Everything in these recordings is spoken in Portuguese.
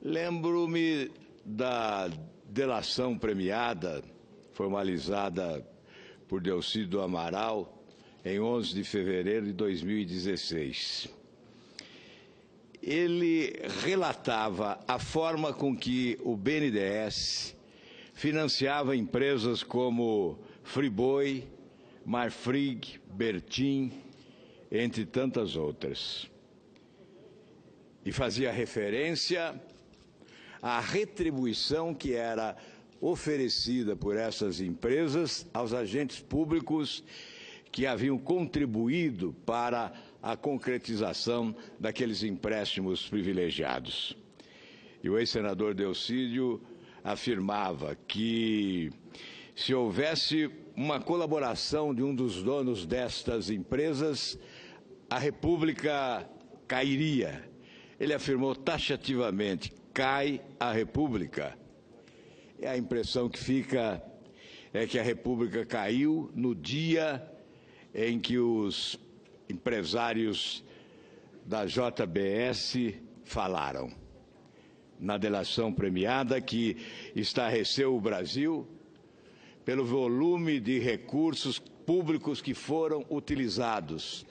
Lembro-me da delação premiada, formalizada por Delcídio do Amaral, em 11 de fevereiro de 2016. Ele relatava a forma com que o BNDES financiava empresas como Friboi, Marfrig, Bertin, entre tantas outras. E fazia referência à retribuição que era oferecida por essas empresas aos agentes públicos que haviam contribuído para a concretização daqueles empréstimos privilegiados. E o ex-senador Delcídio afirmava que, se houvesse uma colaboração de um dos donos destas empresas, a República cairia. Ele afirmou taxativamente: cai a República. E a impressão que fica é que a República caiu no dia em que os empresários da JBS falaram. Na delação premiada que estarreceu o Brasil pelo volume de recursos públicos que foram utilizados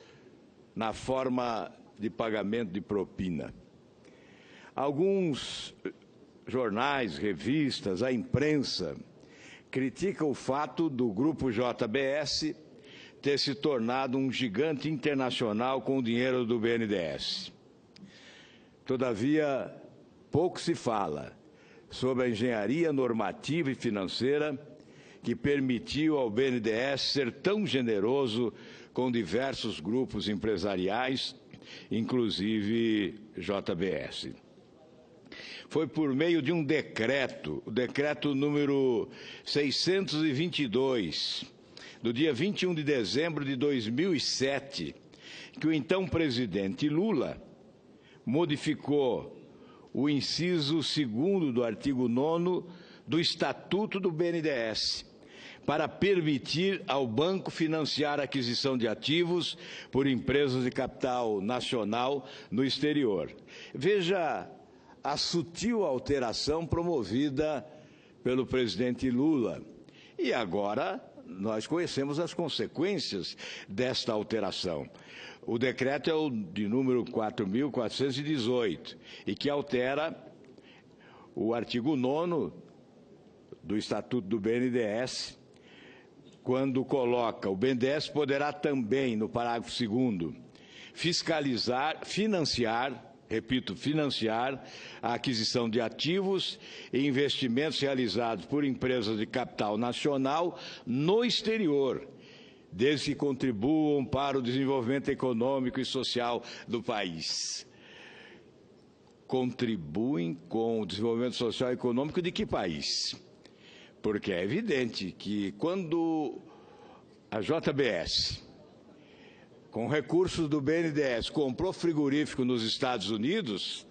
na forma de pagamento de propina. Alguns jornais, revistas, a imprensa criticam o fato do grupo JBS ter se tornado um gigante internacional com o dinheiro do BNDES. Todavia, pouco se fala sobre a engenharia normativa e financeira que permitiu ao BNDES ser tão generoso com diversos grupos empresariais, inclusive JBS. Foi por meio de um decreto, o decreto número 622, do dia 21 de dezembro de 2007, que o então presidente Lula modificou o inciso 2º do artigo 9º do Estatuto do BNDES, para permitir ao banco financiar a aquisição de ativos por empresas de capital nacional no exterior. Veja a sutil alteração promovida pelo presidente Lula. E agora nós conhecemos as consequências desta alteração. O decreto é o de número 4.418 e que altera o artigo 9º do Estatuto do BNDES, quando coloca: o BNDES poderá também, no parágrafo 2º, financiar a aquisição de ativos e investimentos realizados por empresas de capital nacional no exterior, desde que contribuam para o desenvolvimento econômico e social do país. Contribuem com o desenvolvimento social e econômico de que país? Porque é evidente que quando a JBS, com recursos do BNDES, comprou frigorífico nos Estados Unidos,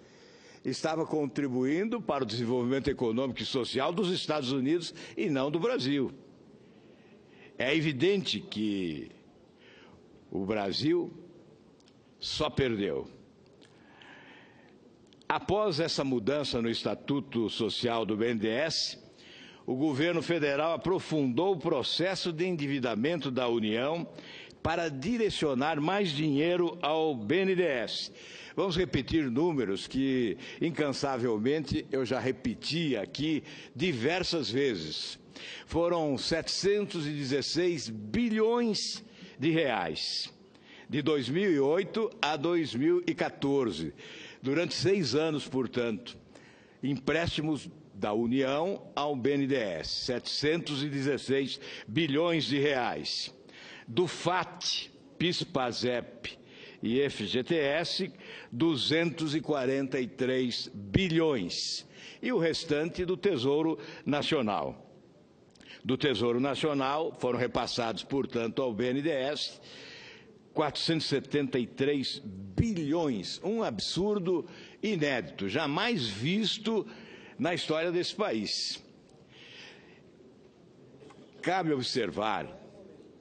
estava contribuindo para o desenvolvimento econômico e social dos Estados Unidos e não do Brasil. É evidente que o Brasil só perdeu. Após essa mudança no Estatuto Social do BNDES, o governo federal aprofundou o processo de endividamento da União para direcionar mais dinheiro ao BNDES. Vamos repetir números que, incansavelmente, eu já repeti aqui diversas vezes. Foram 716 bilhões de reais, de 2008 a 2014, durante 6 anos, portanto, empréstimos da União ao BNDES, 716 bilhões de reais. Do FAT, PIS, PASEP e FGTS, 243 bilhões. E o restante do Tesouro Nacional. Do Tesouro Nacional foram repassados, portanto, ao BNDES 473 bilhões, um absurdo inédito, jamais visto na história desse país. Cabe observar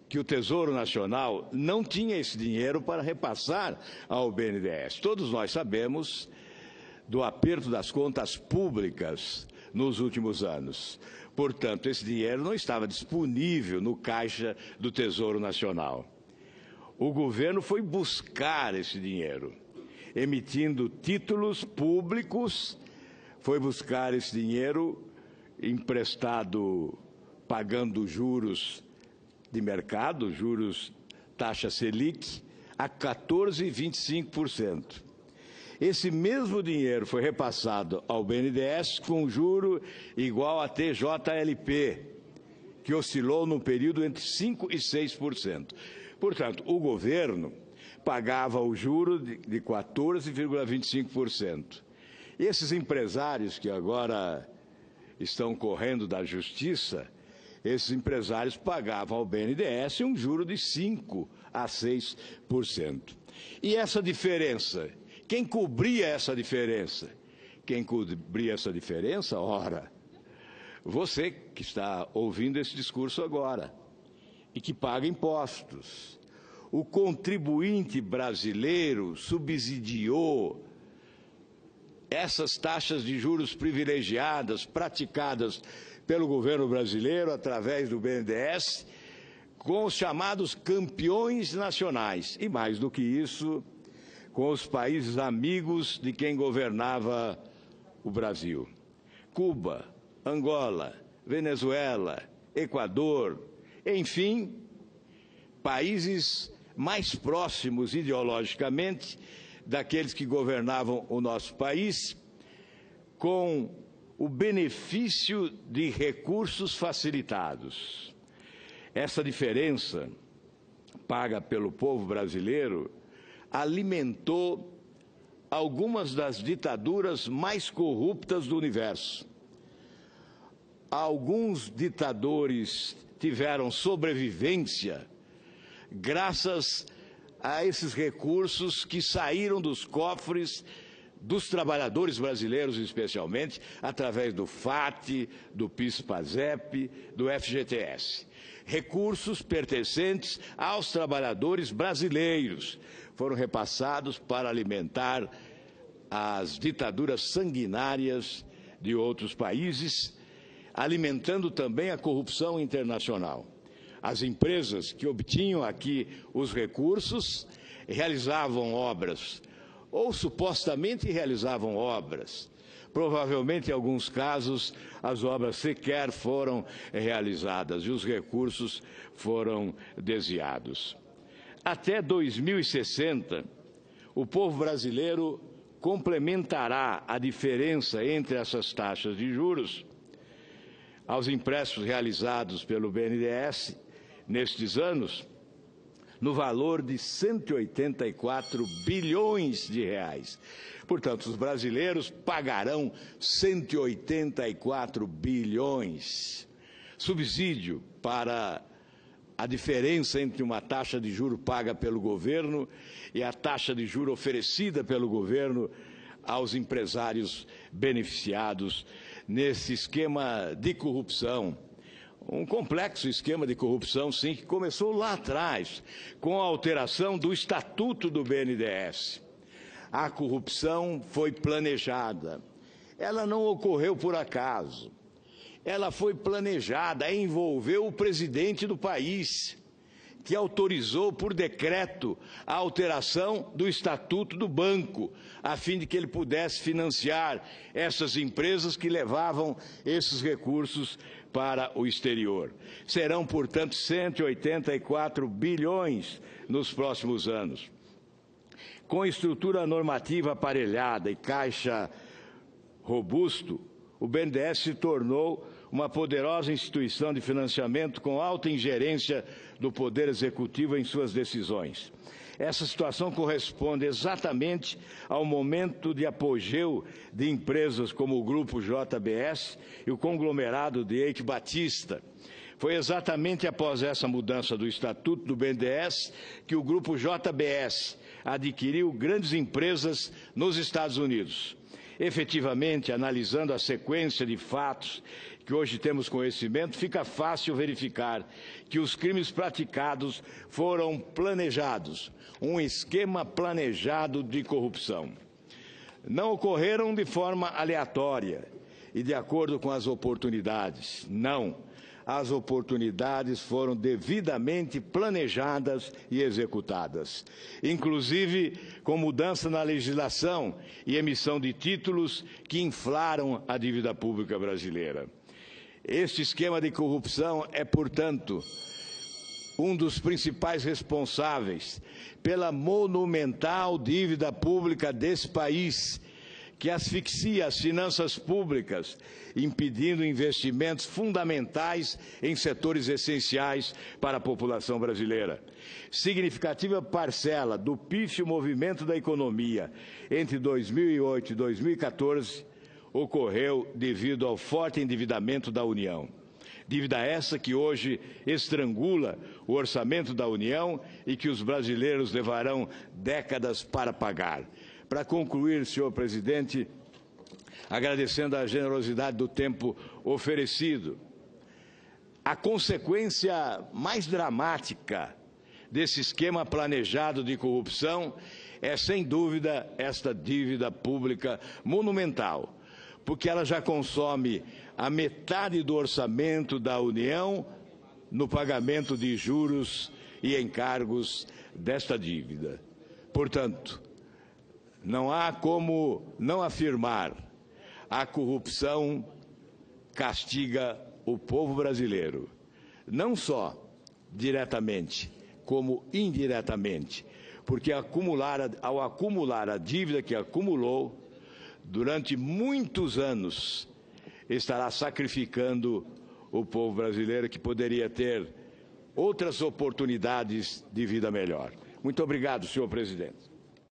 que o Tesouro Nacional não tinha esse dinheiro para repassar ao BNDES. Todos nós sabemos do aperto das contas públicas nos últimos anos. Portanto, esse dinheiro não estava disponível no caixa do Tesouro Nacional. O governo foi buscar esse dinheiro, emitindo títulos públicos, foi buscar esse dinheiro emprestado, pagando juros de mercado, juros taxa Selic, a 14,25%. Esse mesmo dinheiro foi repassado ao BNDES com juro igual a TJLP, que oscilou no período entre 5% e 6%. Portanto, o governo pagava o juro de 14,25%. Esses empresários que agora estão correndo da justiça, esses empresários pagavam ao BNDES um juro de 5% a 6%. E essa diferença, quem cobria essa diferença? Quem cobria essa diferença? Ora, você que está ouvindo esse discurso agora e que paga impostos. O contribuinte brasileiro subsidiou essas taxas de juros privilegiadas praticadas pelo governo brasileiro através do BNDES com os chamados campeões nacionais. E mais do que isso, com os países amigos de quem governava o Brasil. Cuba, Angola, Venezuela, Equador, enfim, países mais próximos ideologicamente daqueles que governavam o nosso país, com o benefício de recursos facilitados. Essa diferença paga pelo povo brasileiro alimentou algumas das ditaduras mais corruptas do universo. Alguns ditadores tiveram sobrevivência graças a esses recursos que saíram dos cofres dos trabalhadores brasileiros, especialmente, através do FAT, do PIS/PASEP, do FGTS. Recursos pertencentes aos trabalhadores brasileiros foram repassados para alimentar as ditaduras sanguinárias de outros países, alimentando também a corrupção internacional. As empresas que obtinham aqui os recursos realizavam obras, ou supostamente realizavam obras. Provavelmente, em alguns casos, as obras sequer foram realizadas e os recursos foram desviados. Até 2060, o povo brasileiro complementará a diferença entre essas taxas de juros aos empréstimos realizados pelo BNDES nestes anos, no valor de 184 bilhões de reais. Portanto, os brasileiros pagarão 184 bilhões. Subsídio para a diferença entre uma taxa de juro paga pelo governo e a taxa de juro oferecida pelo governo aos empresários beneficiados nesse esquema de corrupção. Um complexo esquema de corrupção, sim, que começou lá atrás, com a alteração do Estatuto do BNDES. A corrupção foi planejada. Ela não ocorreu por acaso. Ela foi planejada, envolveu o presidente do país, que autorizou por decreto a alteração do Estatuto do Banco, a fim de que ele pudesse financiar essas empresas que levavam esses recursos para o exterior. Serão, portanto, 184 bilhões nos próximos anos. Com estrutura normativa aparelhada e caixa robusto, o BNDES se tornou uma poderosa instituição de financiamento com alta ingerência do Poder Executivo em suas decisões. Essa situação corresponde exatamente ao momento de apogeu de empresas como o Grupo JBS e o conglomerado de Eike Batista. Foi exatamente após essa mudança do Estatuto do BNDES que o Grupo JBS adquiriu grandes empresas nos Estados Unidos. Efetivamente, analisando a sequência de fatos que hoje temos conhecimento, fica fácil verificar que os crimes praticados foram planejados, um esquema planejado de corrupção. não ocorreram de forma aleatória e de acordo com as oportunidades. Não. As oportunidades foram devidamente planejadas e executadas, inclusive com mudança na legislação e emissão de títulos que inflaram a dívida pública brasileira. Este esquema de corrupção é, portanto, um dos principais responsáveis pela monumental dívida pública desse país, que asfixia as finanças públicas, impedindo investimentos fundamentais em setores essenciais para a população brasileira. Significativa parcela do pífio movimento da economia entre 2008 e 2014 ocorreu devido ao forte endividamento da União. Dívida essa que hoje estrangula o orçamento da União e que os brasileiros levarão décadas para pagar. Para concluir, senhor presidente, agradecendo a generosidade do tempo oferecido, a consequência mais dramática desse esquema planejado de corrupção é, sem dúvida, esta dívida pública monumental, porque ela já consome a metade do orçamento da União no pagamento de juros e encargos desta dívida. Portanto, não há como não afirmar: a corrupção castiga o povo brasileiro, não só diretamente, como indiretamente, porque ao acumular a dívida que acumulou durante muitos anos, estará sacrificando o povo brasileiro, que poderia ter outras oportunidades de vida melhor. Muito obrigado, senhor presidente.